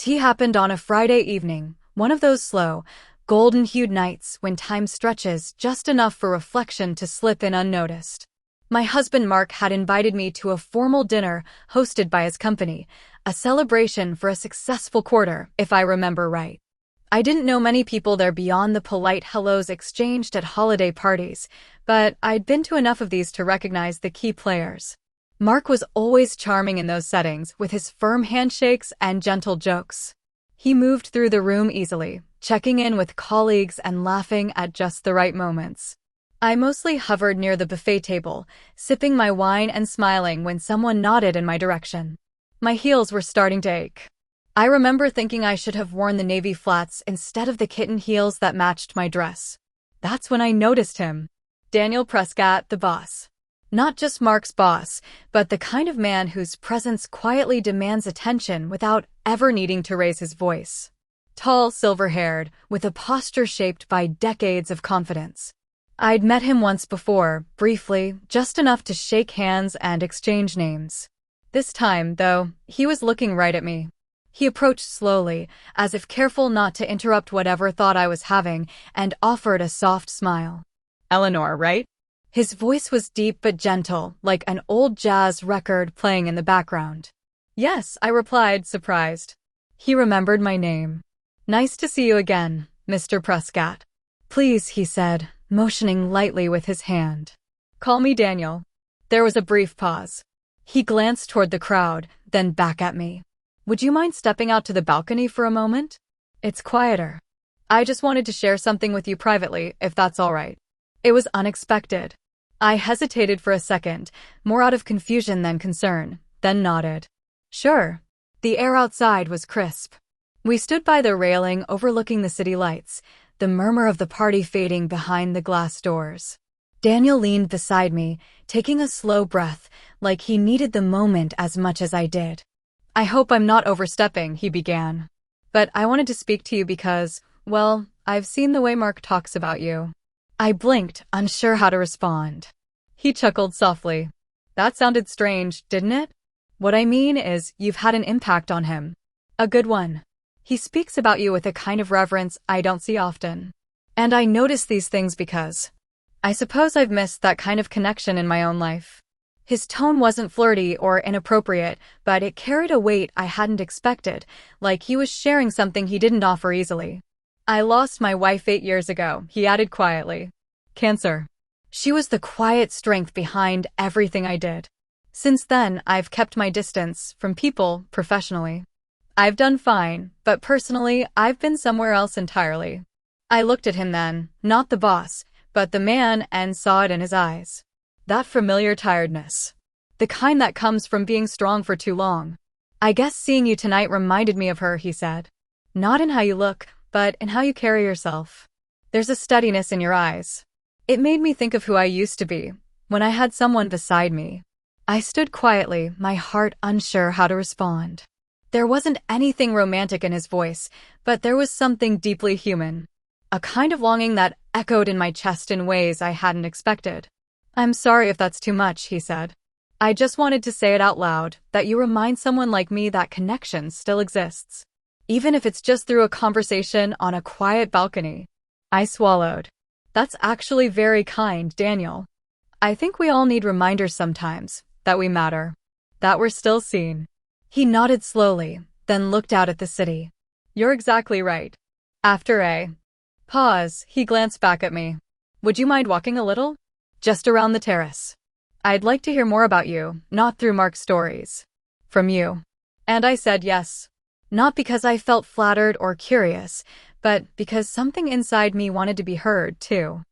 tea happened on a Friday evening, one of those slow, golden-hued nights when time stretches just enough for reflection to slip in unnoticed. My husband Mark had invited me to a formal dinner hosted by his company, a celebration for a successful quarter, if I remember right. I didn't know many people there beyond the polite hellos exchanged at holiday parties, but I'd been to enough of these to recognize the key players. Mark was always charming in those settings, with his firm handshakes and gentle jokes. He moved through the room easily, checking in with colleagues and laughing at just the right moments. I mostly hovered near the buffet table, sipping my wine and smiling when someone nodded in my direction. My heels were starting to ache. I remember thinking I should have worn the navy flats instead of the kitten heels that matched my dress. That's when I noticed him. Daniel Prescott, the boss. Not just Mark's boss, but the kind of man whose presence quietly demands attention without ever needing to raise his voice. Tall, silver-haired, with a posture shaped by decades of confidence. I'd met him once before, briefly, just enough to shake hands and exchange names. This time, though, he was looking right at me. He approached slowly, as if careful not to interrupt whatever thought I was having, and offered a soft smile. "Eleanor, right?" His voice was deep but gentle, like an old jazz record playing in the background. "Yes," I replied, surprised. He remembered my name. "Nice to see you again, Mr. Prescott." "Please," he said, motioning lightly with his hand. "Call me Daniel." There was a brief pause. He glanced toward the crowd, then back at me. "Would you mind stepping out to the balcony for a moment? It's quieter. I just wanted to share something with you privately, if that's all right." It was unexpected. I hesitated for a second, more out of confusion than concern, then nodded. "Sure." The air outside was crisp. We stood by the railing overlooking the city lights, the murmur of the party fading behind the glass doors. Daniel leaned beside me, taking a slow breath, like he needed the moment as much as I did. "I hope I'm not overstepping," he began. "But I wanted to speak to you because, well, I've seen the way Mark talks about you." I blinked, unsure how to respond. He chuckled softly. "That sounded strange, didn't it? What I mean is, you've had an impact on him. A good one. He speaks about you with a kind of reverence I don't see often. And I notice these things because I suppose I've missed that kind of connection in my own life." His tone wasn't flirty or inappropriate, but it carried a weight I hadn't expected, like he was sharing something he didn't offer easily. "I lost my wife 8 years ago," he added quietly. "Cancer. She was the quiet strength behind everything I did. Since then, I've kept my distance from people professionally. I've done fine, but personally, I've been somewhere else entirely." I looked at him then, not the boss, but the man, and saw it in his eyes. That familiar tiredness. The kind that comes from being strong for too long. "I guess seeing you tonight reminded me of her," he said. "Not in how you look, but in how you carry yourself. There's a steadiness in your eyes. It made me think of who I used to be, when I had someone beside me." I stood quietly, my heart unsure how to respond. There wasn't anything romantic in his voice, but there was something deeply human. A kind of longing that echoed in my chest in ways I hadn't expected. "I'm sorry if that's too much," he said. "I just wanted to say it out loud, that you remind someone like me that connection still exists. Even if it's just through a conversation on a quiet balcony." I swallowed. "That's actually very kind, Daniel. I think we all need reminders sometimes, that we matter. That we're still seen." He nodded slowly, then looked out at the city. "You're exactly right." After a pause, he glanced back at me. "Would you mind walking a little? Just around the terrace. I'd like to hear more about you, not through Mark's stories. From you." And I said yes. Not because I felt flattered or curious, but because something inside me wanted to be heard, too.